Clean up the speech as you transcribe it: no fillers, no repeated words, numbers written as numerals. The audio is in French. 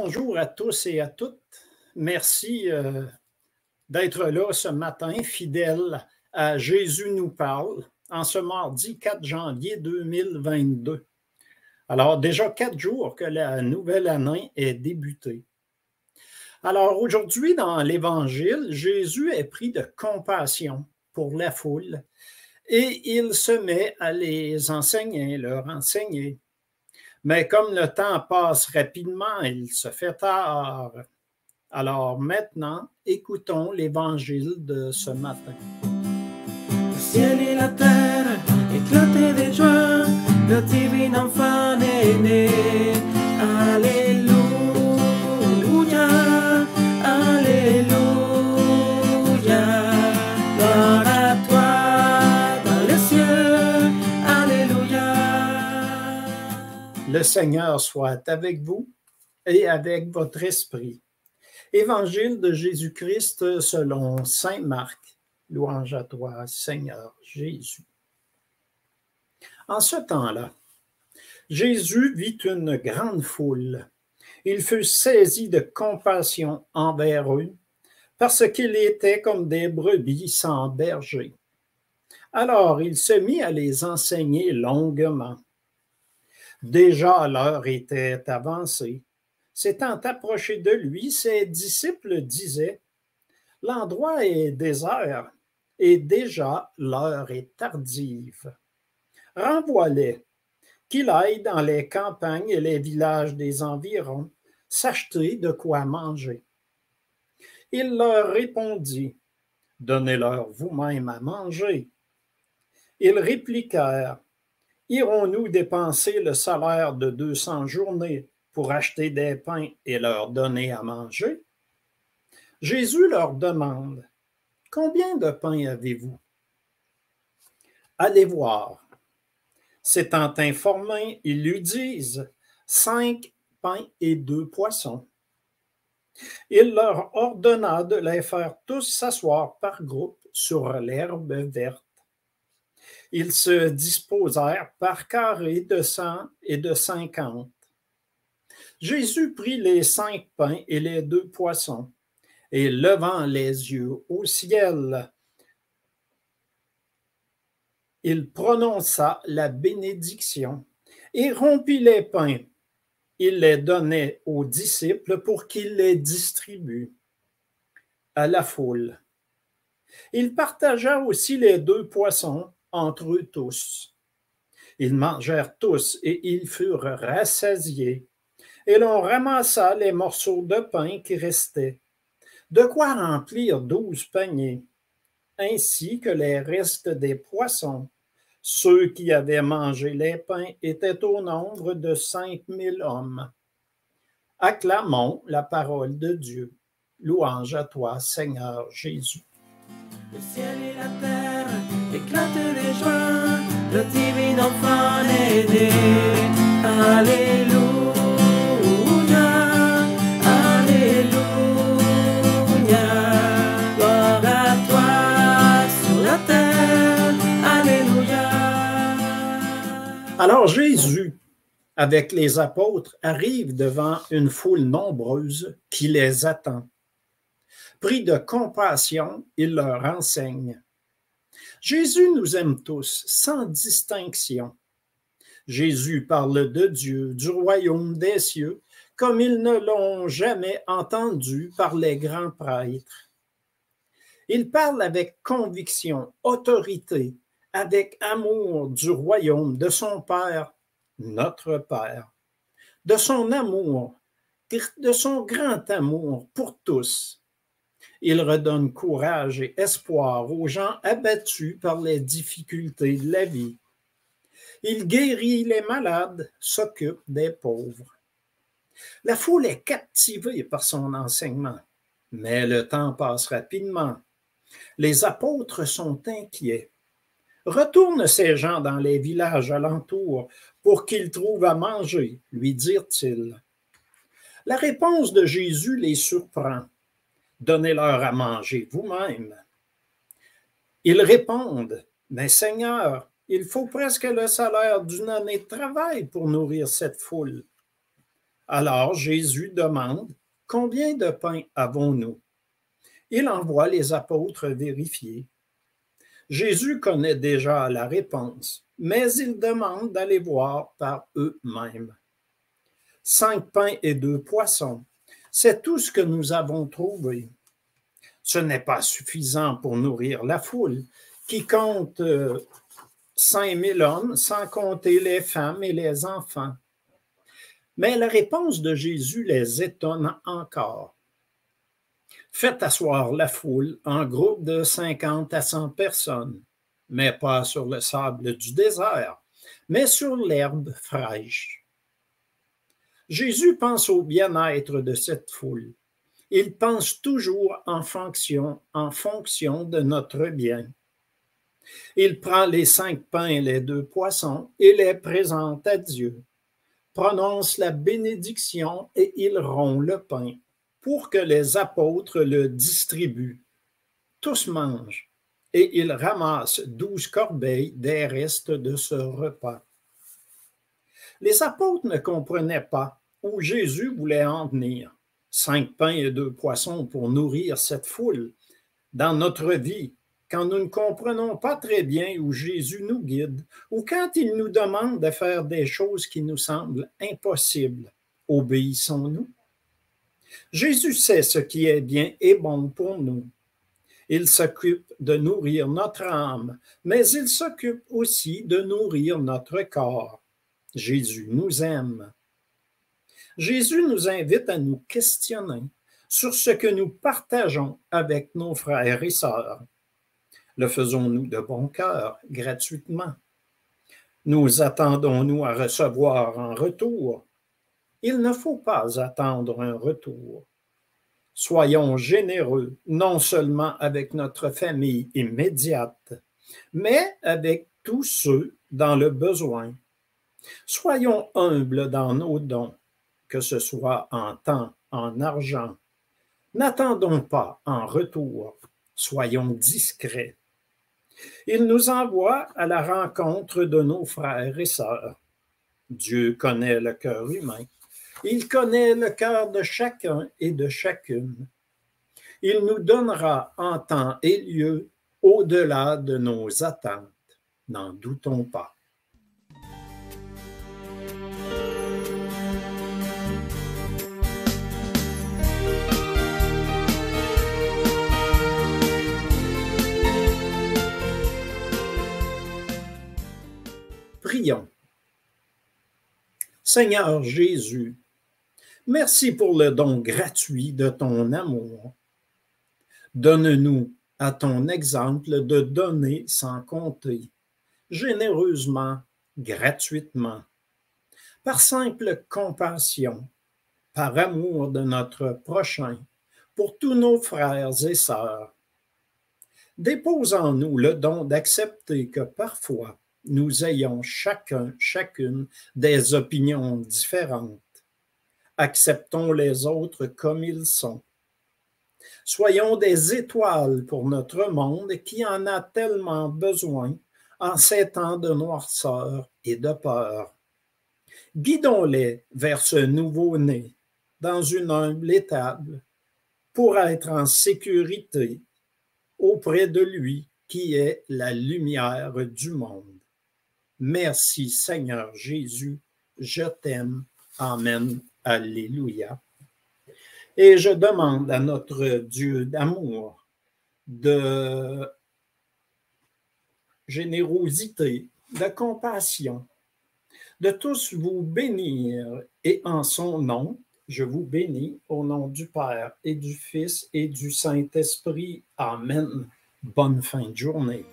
Bonjour à tous et à toutes. Merci d'être là ce matin, fidèle à Jésus nous parle, en ce mardi 4 janvier 2022. Alors, déjà 4 jours que la nouvelle année est débutée. Alors, aujourd'hui, dans l'Évangile, Jésus est pris de compassion pour la foule et il se met à leur enseigner. Mais comme le temps passe rapidement, il se fait tard. Alors maintenant, écoutons l'Évangile de ce matin. Le ciel et la terre éclataient de joie, le divin enfant est né. Alléluia, Alléluia. Gloire à toi dans les cieux, Alléluia. Le Seigneur soit avec vous et avec votre esprit. Évangile de Jésus-Christ selon saint Marc. Louange à toi, Seigneur Jésus. En ce temps-là, Jésus vit une grande foule. Il fut saisi de compassion envers eux, parce qu'ils étaient comme des brebis sans berger. Alors il se mit à les enseigner longuement. Déjà l'heure était avancée. S'étant approché de lui, ses disciples disaient « L'endroit est désert et déjà l'heure est tardive. Renvoie-les, qu'ils aillent dans les campagnes et les villages des environs s'acheter de quoi manger. » Il leur répondit « Donnez-leur vous-même à manger. » Ils répliquèrent « Irons-nous dépenser le salaire de 200 journées pour acheter des pains et leur donner à manger? » Jésus leur demande « Combien de pains avez-vous? » Allez voir. S'étant informés, ils lui disent « 5 pains et 2 poissons. » Il leur ordonna de les faire tous s'asseoir par groupe sur l'herbe verte. Ils se disposèrent par carrés de 100 et de 50. Jésus prit les 5 pains et les 2 poissons, et levant les yeux au ciel, il prononça la bénédiction et rompit les pains. Il les donnait aux disciples pour qu'ils les distribuent à la foule. Il partagea aussi les 2 poissons entre eux tous. Ils mangèrent tous et ils furent rassasiés. Et l'on ramassa les morceaux de pain qui restaient, de quoi remplir 12 paniers, ainsi que les restes des poissons. Ceux qui avaient mangé les pains étaient au nombre de 5000 hommes. Acclamons la parole de Dieu. Louange à toi, Seigneur Jésus. Le ciel et la terre éclatent de joie, le divin enfant est né. Alléluia. Alors Jésus, avec les apôtres, arrive devant une foule nombreuse qui les attend. Pris de compassion, il leur enseigne. Jésus nous aime tous, sans distinction. Jésus parle de Dieu, du royaume des cieux, comme ils ne l'ont jamais entendu par les grands prêtres. Il parle avec conviction, autorité, avec amour du royaume de son Père, notre Père, de son amour, de son grand amour pour tous. Il redonne courage et espoir aux gens abattus par les difficultés de la vie. Il guérit les malades, s'occupe des pauvres. La foule est captivée par son enseignement, mais le temps passe rapidement. Les apôtres sont inquiets. Retourne ces gens dans les villages alentours pour qu'ils trouvent à manger, lui dirent-ils. La réponse de Jésus les surprend. Donnez-leur à manger vous-même. Ils répondent, mais Seigneur, il faut presque le salaire d'une année de travail pour nourrir cette foule. Alors Jésus demande, « Combien de pains avons-nous? » Il envoie les apôtres vérifier. Jésus connaît déjà la réponse, mais il demande d'aller voir par eux-mêmes. 5 pains et 2 poissons, c'est tout ce que nous avons trouvé. Ce n'est pas suffisant pour nourrir la foule, qui compte 5000 hommes, sans compter les femmes et les enfants. Mais la réponse de Jésus les étonne encore. Faites asseoir la foule en groupe de 50 à 100 personnes, mais pas sur le sable du désert, mais sur l'herbe fraîche. Jésus pense au bien-être de cette foule. Il pense toujours en fonction de notre bien. Il prend les 5 pains et les 2 poissons et les présente à Dieu, prononce la bénédiction et il rompt le pain pour que les apôtres le distribuent. Tous mangent et ils ramassent 12 corbeilles des restes de ce repas. Les apôtres ne comprenaient pas où Jésus voulait en venir. 5 pains et 2 poissons pour nourrir cette foule. Dans notre vie, quand nous ne comprenons pas très bien où Jésus nous guide, ou quand il nous demande de faire des choses qui nous semblent impossibles, obéissons-nous? Jésus sait ce qui est bien et bon pour nous. Il s'occupe de nourrir notre âme, mais il s'occupe aussi de nourrir notre corps. Jésus nous aime. Jésus nous invite à nous questionner sur ce que nous partageons avec nos frères et sœurs. Le faisons-nous de bon cœur, gratuitement? Nous attendons-nous à recevoir en retour? Il ne faut pas attendre un retour. Soyons généreux, non seulement avec notre famille immédiate, mais avec tous ceux dans le besoin. Soyons humbles dans nos dons, que ce soit en temps, en argent. N'attendons pas en retour, soyons discrets. Il nous envoie à la rencontre de nos frères et sœurs. Dieu connaît le cœur humain. Il connaît le cœur de chacun et de chacune. Il nous donnera en temps et lieu au-delà de nos attentes. N'en doutons pas. Prions. Seigneur Jésus, merci pour le don gratuit de ton amour. Donne-nous, à ton exemple, de donner sans compter, généreusement, gratuitement, par simple compassion, par amour de notre prochain, pour tous nos frères et sœurs. Dépose en nous le don d'accepter que parfois, nous ayons chacune des opinions différentes. Acceptons les autres comme ils sont. Soyons des étoiles pour notre monde qui en a tellement besoin en ces temps de noirceur et de peur. Guidons-les vers ce nouveau-né dans une humble étable pour être en sécurité auprès de lui qui est la lumière du monde. Merci Seigneur Jésus, je t'aime. Amen. Alléluia. Et je demande à notre Dieu d'amour, de générosité, de compassion, de tous vous bénir. Et en son nom, je vous bénis au nom du Père et du Fils et du Saint-Esprit. Amen. Bonne fin de journée.